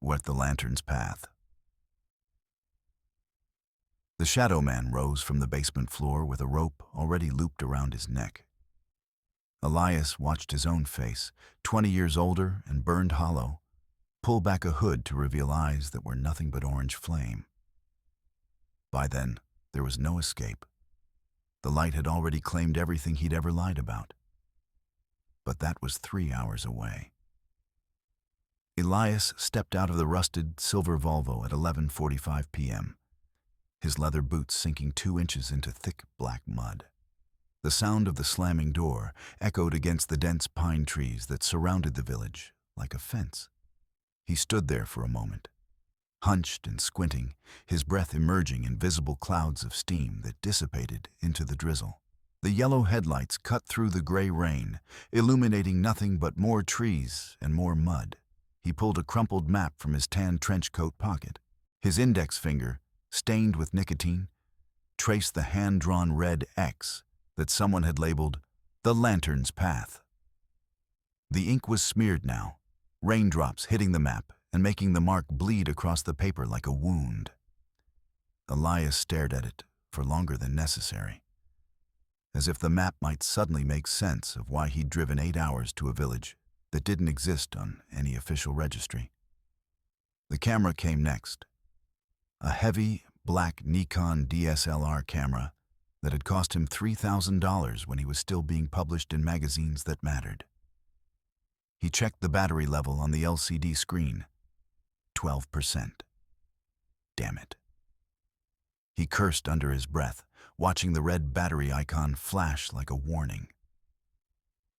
wet the lantern's path. The shadow man rose from the basement floor with a rope already looped around his neck. Elias watched his own face, 20 years older and burned hollow, pull back a hood to reveal eyes that were nothing but orange flame. By then, there was no escape. The light had already claimed everything he'd ever lied about. But that was 3 hours away. Elias stepped out of the rusted silver Volvo at 11:45 p.m., his leather boots sinking 2 inches into thick black mud. The sound of the slamming door echoed against the dense pine trees that surrounded the village like a fence. He stood there for a moment, hunched and squinting, his breath emerging in visible clouds of steam that dissipated into the drizzle. The yellow headlights cut through the gray rain, illuminating nothing but more trees and more mud. He pulled a crumpled map from his tan trench coat pocket. His index finger, stained with nicotine, traced the hand-drawn red X that someone had labeled the lantern's path. The ink was smeared now, raindrops hitting the map and making the mark bleed across the paper like a wound. Elias stared at it for longer than necessary, as if the map might suddenly make sense of why he'd driven 8 hours to a village that didn't exist on any official registry. The camera came next. A heavy, black Nikon DSLR camera that had cost him $3,000 when he was still being published in magazines that mattered. He checked the battery level on the LCD screen. 12%. Damn it. He cursed under his breath, watching the red battery icon flash like a warning.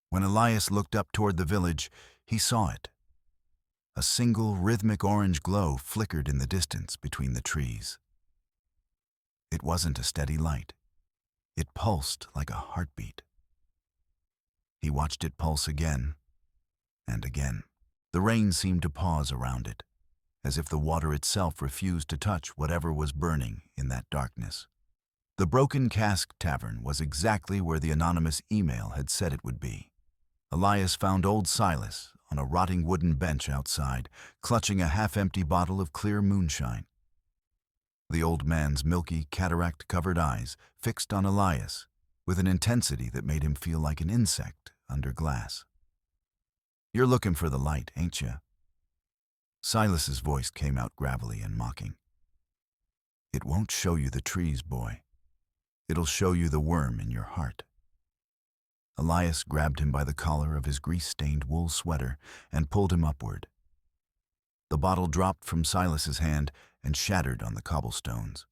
When Elias looked up toward the village, he saw it. A single rhythmic orange glow flickered in the distance between the trees. It wasn't a steady light. It pulsed like a heartbeat. He watched it pulse again and again. The rain seemed to pause around it, as if the water itself refused to touch whatever was burning in that darkness. The Broken Cask tavern was exactly where the anonymous email had said it would be. Elias found old Silas on a rotting wooden bench outside, clutching a half-empty bottle of clear moonshine. The old man's milky, cataract-covered eyes fixed on Elias with an intensity that made him feel like an insect under glass. "You're looking for the light, ain't you?" Silas's voice came out gravelly and mocking. "It won't show you the trees, boy. It'll show you the worm in your heart." Elias grabbed him by the collar of his grease-stained wool sweater and pulled him upward. The bottle dropped from Silas's hand and shattered on the cobblestones,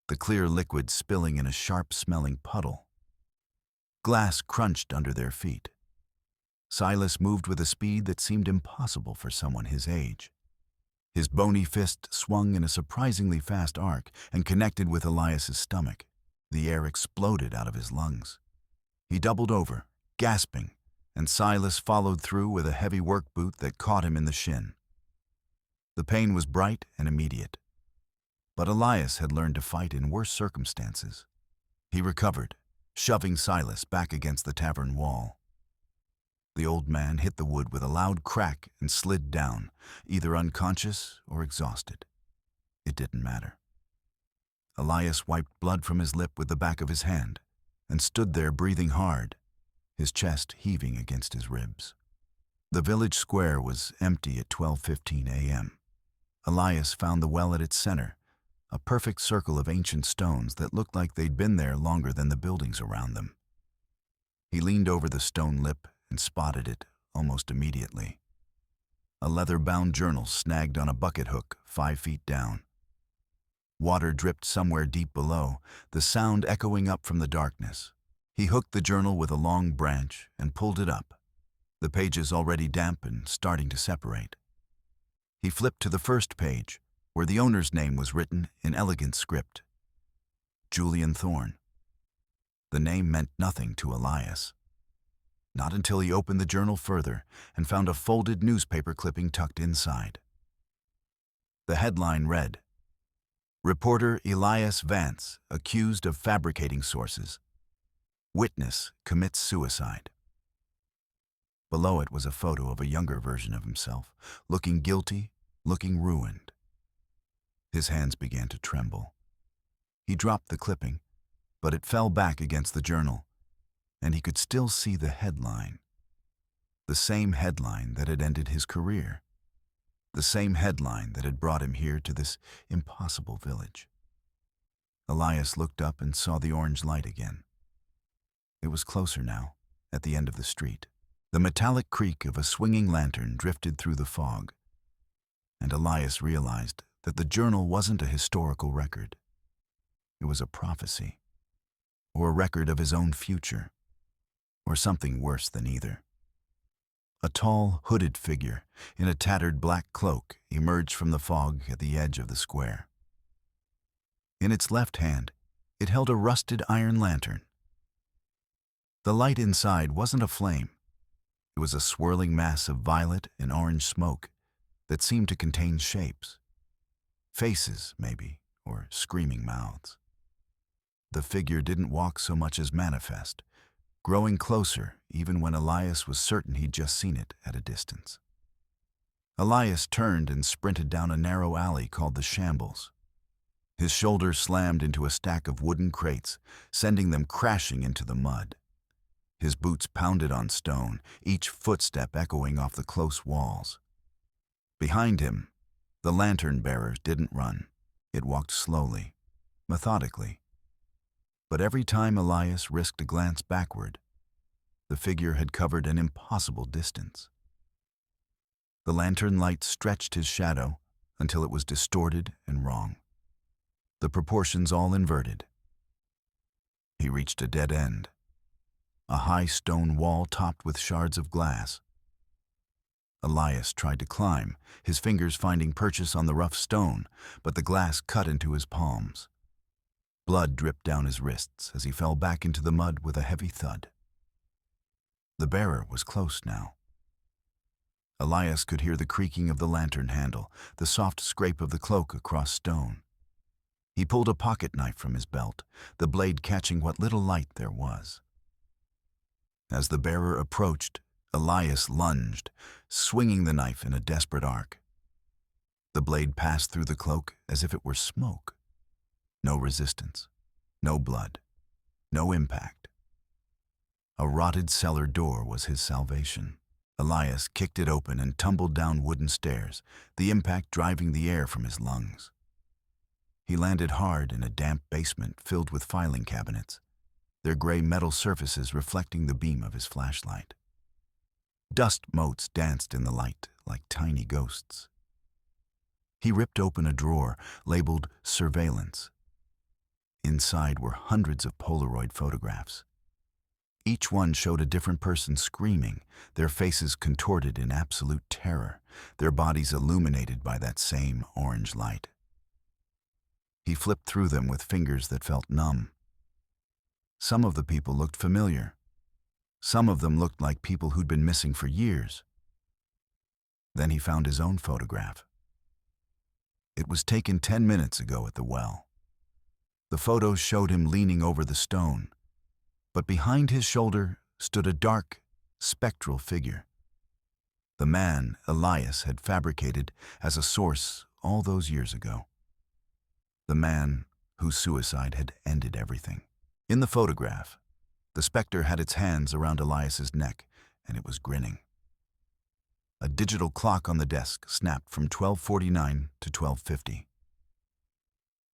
the clear liquid spilling in a sharp-smelling puddle. Glass crunched under their feet. Silas moved with a speed that seemed impossible for someone his age. His bony fist swung in a surprisingly fast arc and connected with Elias's stomach. The air exploded out of his lungs. He doubled over, gasping, and Silas followed through with a heavy work boot that caught him in the shin. The pain was bright and immediate, but Elias had learned to fight in worse circumstances. He recovered, shoving Silas back against the tavern wall. The old man hit the wood with a loud crack and slid down, either unconscious or exhausted. It didn't matter. Elias wiped blood from his lip with the back of his hand and stood there breathing hard, his chest heaving against his ribs. The village square was empty at 12:15 a.m. Elias found the well at its center, a perfect circle of ancient stones that looked like they'd been there longer than the buildings around them. He leaned over the stone lip and spotted it almost immediately. A leather-bound journal snagged on a bucket hook 5 feet down. Water dripped somewhere deep below, the sound echoing up from the darkness. He hooked the journal with a long branch and pulled it up, the pages already damp and starting to separate. He flipped to the first page, where the owner's name was written in elegant script. Julian Thorne. The name meant nothing to Elias. Not until he opened the journal further and found a folded newspaper clipping tucked inside. The headline read, "Reporter Elias Vance accused of fabricating sources. Witness commits suicide." Below it was a photo of a younger version of himself, looking guilty looking ruined. His hands began to tremble. He dropped the clipping, but it fell back against the journal, and he could still see the headline. The same headline that had ended his career. The same headline that had brought him here to this impossible village. Elias looked up and saw the orange light again. It was closer now, at the end of the street. The metallic creak of a swinging lantern drifted through the fog, and Elias realized that the journal wasn't a historical record. It was a prophecy, or a record of his own future, or something worse than either. A tall, hooded figure in a tattered black cloak emerged from the fog at the edge of the square. In its left hand, it held a rusted iron lantern. The light inside wasn't a flame. It was a swirling mass of violet and orange smoke that seemed to contain shapes. Faces, maybe, or screaming mouths. The figure didn't walk so much as manifest, growing closer even when Elias was certain he'd just seen it at a distance. Elias turned and sprinted down a narrow alley called the Shambles. His shoulder slammed into a stack of wooden crates, sending them crashing into the mud. His boots pounded on stone, each footstep echoing off the close walls. Behind him, the lantern bearer didn't run. It walked slowly, methodically. But every time Elias risked a glance backward, the figure had covered an impossible distance. The lantern light stretched his shadow until it was distorted and wrong. The proportions all inverted. He reached a dead end, a high stone wall topped with shards of glass. Elias tried to climb, his fingers finding purchase on the rough stone, but the glass cut into his palms. Blood dripped down his wrists as he fell back into the mud with a heavy thud. The bearer was close now. Elias could hear the creaking of the lantern handle, the soft scrape of the cloak across stone. He pulled a pocket knife from his belt, the blade catching what little light there was. As the bearer approached, Elias lunged, swinging the knife in a desperate arc. The blade passed through the cloak as if it were smoke. No resistance, no blood, no impact. A rotted cellar door was his salvation. Elias kicked it open and tumbled down wooden stairs, the impact driving the air from his lungs. He landed hard in a damp basement filled with filing cabinets, their gray metal surfaces reflecting the beam of his flashlight. Dust motes danced in the light like tiny ghosts. He ripped open a drawer labeled Surveillance. Inside were hundreds of Polaroid photographs. Each one showed a different person screaming, their faces contorted in absolute terror, their bodies illuminated by that same orange light. He flipped through them with fingers that felt numb. Some of the people looked familiar. Some of them looked like people who'd been missing for years. Then he found his own photograph. It was taken 10 minutes ago at the well. The photos showed him leaning over the stone, but behind his shoulder stood a dark, spectral figure. The man Elias had fabricated as a source all those years ago. The man whose suicide had ended everything. In the photograph, the specter had its hands around Elias's neck, and it was grinning. A digital clock on the desk snapped from 12:49 to 12:50.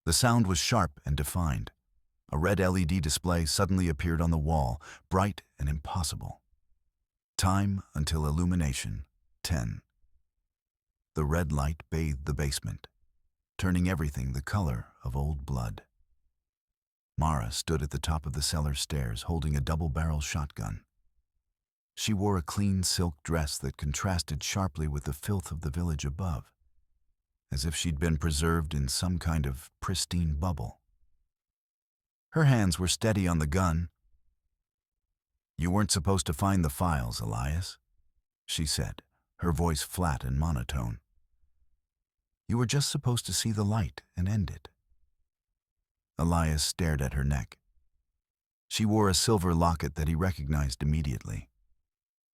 The sound was sharp and defined. A red LED display suddenly appeared on the wall, bright and impossible. Time until illumination, 10. The red light bathed the basement, turning everything the color of old blood. Mara stood at the top of the cellar stairs holding a double-barrel shotgun. She wore a clean silk dress that contrasted sharply with the filth of the village above, as if she'd been preserved in some kind of pristine bubble. Her hands were steady on the gun. "You weren't supposed to find the files, Elias," she said, her voice flat and monotone. "You were just supposed to see the light and end it." Elias stared at her neck. She wore a silver locket that he recognized immediately.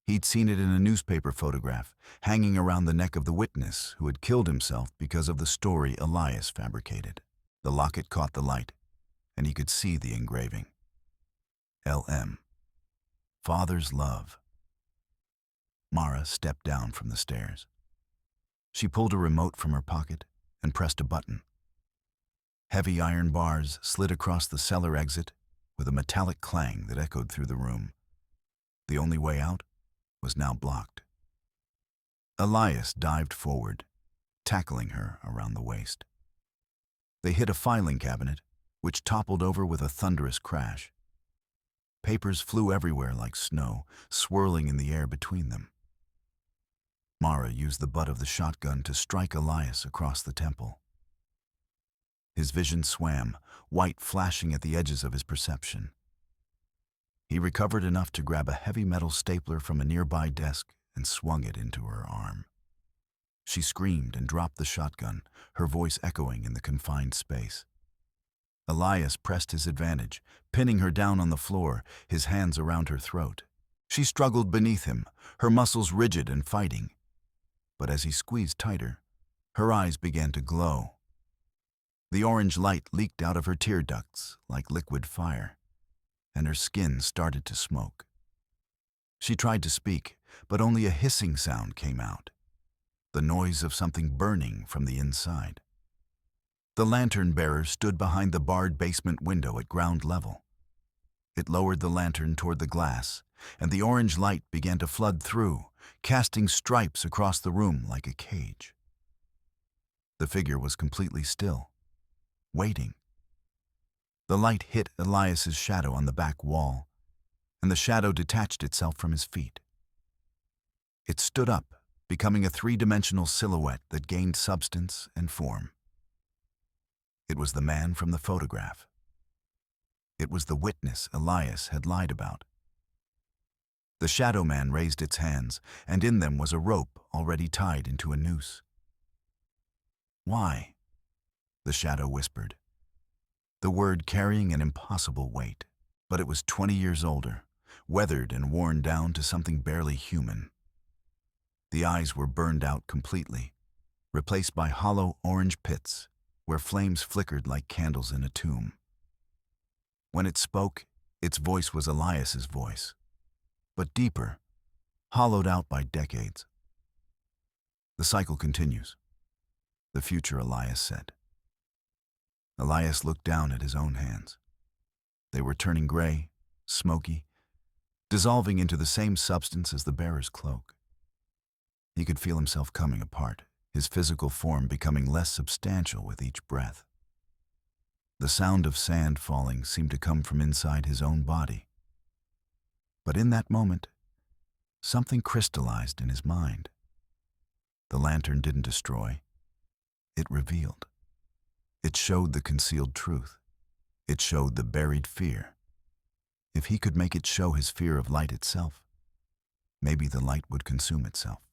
He'd seen it in a newspaper photograph, hanging around the neck of the witness who had killed himself because of the story Elias fabricated. The locket caught the light, and he could see the engraving. LM. Father's love. Mara stepped down from the stairs. She pulled a remote from her pocket and pressed a button. Heavy iron bars slid across the cellar exit with a metallic clang that echoed through the room. The only way out was now blocked. Elias dived forward, tackling her around the waist. They hit a filing cabinet, which toppled over with a thunderous crash. Papers flew everywhere like snow, swirling in the air between them. Mara used the butt of the shotgun to strike Elias across the temple. His vision swam, white flashing at the edges of his perception. He recovered enough to grab a heavy metal stapler from a nearby desk and swung it into her arm. She screamed and dropped the shotgun, her voice echoing in the confined space. Elias pressed his advantage, pinning her down on the floor, his hands around her throat. She struggled beneath him, her muscles rigid and fighting. But as he squeezed tighter, her eyes began to glow. The orange light leaked out of her tear ducts like liquid fire, and her skin started to smoke. She tried to speak, but only a hissing sound came out, the noise of something burning from the inside. The lantern bearer stood behind the barred basement window at ground level. It lowered the lantern toward the glass, and the orange light began to flood through, casting stripes across the room like a cage. The figure was completely still, waiting. The light hit Elias's shadow on the back wall, and the shadow detached itself from his feet. It stood up, becoming a three-dimensional silhouette that gained substance and form. It was the man from the photograph. It was the witness Elias had lied about. The shadow man raised its hands, and in them was a rope already tied into a noose. "Why?" the shadow whispered, the word carrying an impossible weight. But it was 20 years older, weathered and worn down to something barely human. The eyes were burned out completely, replaced by hollow orange pits where flames flickered like candles in a tomb. When it spoke, its voice was Elias's voice, but deeper, hollowed out by decades. "The cycle continues," the future Elias said. Elias looked down at his own hands. They were turning gray, smoky, dissolving into the same substance as the bearer's cloak. He could feel himself coming apart, his physical form becoming less substantial with each breath. The sound of sand falling seemed to come from inside his own body. But in that moment, something crystallized in his mind. The lantern didn't destroy. It revealed. It showed the concealed truth. It showed the buried fear. If he could make it show his fear of light itself, maybe the light would consume itself.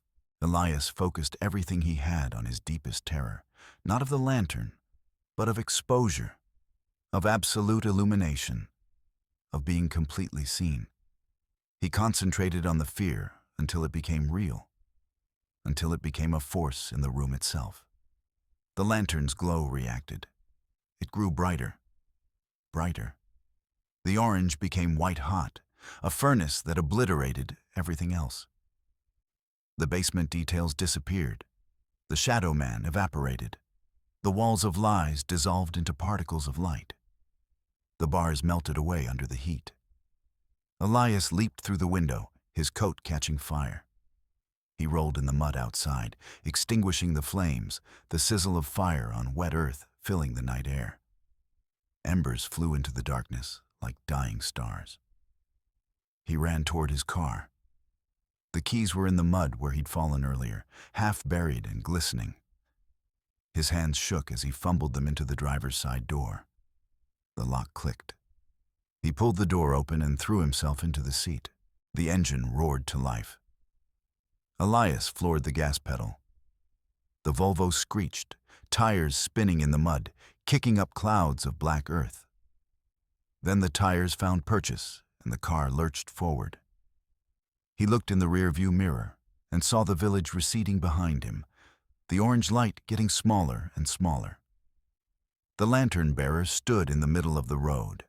Elias focused everything he had on his deepest terror, not of the lantern, but of exposure, of absolute illumination, of being completely seen. He concentrated on the fear until it became real, until it became a force in the room itself. The lantern's glow reacted. It grew brighter, brighter. The orange became white-hot, a furnace that obliterated everything else. The basement details disappeared. The shadow man evaporated. The walls of lies dissolved into particles of light. The bars melted away under the heat. Elias leaped through the window, his coat catching fire. He rolled in the mud outside, extinguishing the flames, the sizzle of fire on wet earth filling the night air. Embers flew into the darkness like dying stars. He ran toward his car. The keys were in the mud where he'd fallen earlier, half buried and glistening. His hands shook as he fumbled them into the driver's side door. The lock clicked. He pulled the door open and threw himself into the seat. The engine roared to life. Elias floored the gas pedal. The Volvo screeched, tires spinning in the mud, kicking up clouds of black earth. Then the tires found purchase, and the car lurched forward. He looked in the rearview mirror and saw the village receding behind him, the orange light getting smaller and smaller. The lantern bearer stood in the middle of the road.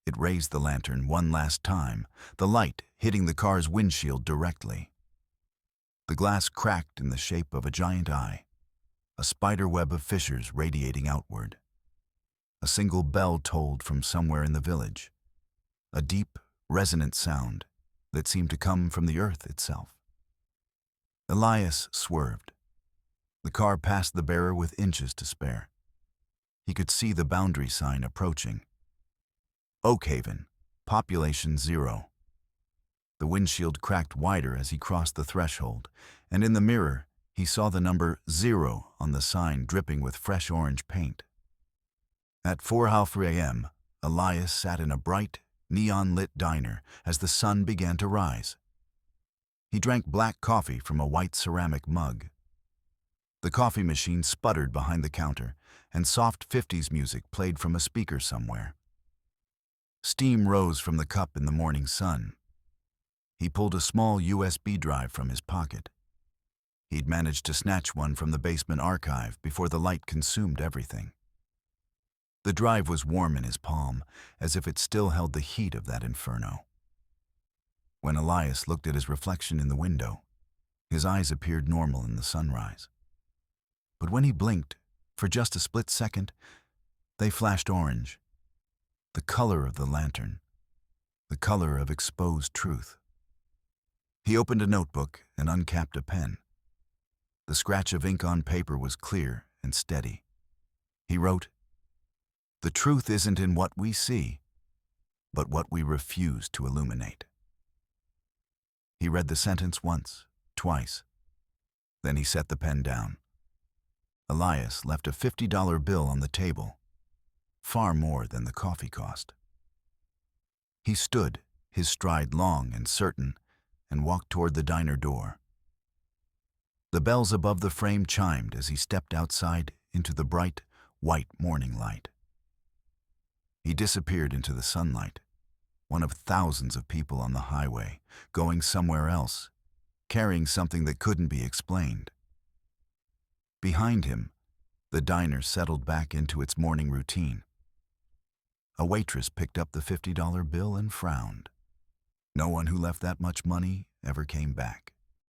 It raised the lantern one last time, the light hitting the car's windshield directly. The glass cracked in the shape of a giant eye, a spider web of fissures radiating outward. A single bell tolled from somewhere in the village, a deep, resonant sound that seemed to come from the earth itself. Elias swerved. The car passed the bearer with inches to spare. He could see the boundary sign approaching. Oakhaven, population 0. The windshield cracked wider as he crossed the threshold, and in the mirror he saw the number 0 on the sign dripping with fresh orange paint. At 4:30 a.m., Elias sat in a bright, neon-lit diner as the sun began to rise. He drank black coffee from a white ceramic mug. The coffee machine sputtered behind the counter, and soft 50s music played from a speaker somewhere. Steam rose from the cup in the morning sun. He pulled a small USB drive from his pocket. He'd managed to snatch one from the basement archive before the light consumed everything. The drive was warm in his palm, as if it still held the heat of that inferno. When Elias looked at his reflection in the window, his eyes appeared normal in the sunrise. But when he blinked, for just a split second, they flashed orange. The color of the lantern, the color of exposed truth. He opened a notebook and uncapped a pen. The scratch of ink on paper was clear and steady. He wrote, "The truth isn't in what we see, but what we refuse to illuminate." He read the sentence once, twice. Then he set the pen down. Elias left a $50 bill on the table, far more than the coffee cost. He stood, his stride long and certain, and walked toward the diner door. The bells above the frame chimed as he stepped outside into the bright, white morning light. He disappeared into the sunlight, one of thousands of people on the highway, going somewhere else, carrying something that couldn't be explained. Behind him, the diner settled back into its morning routine. A waitress picked up the $50 bill and frowned. No one who left that much money ever came back.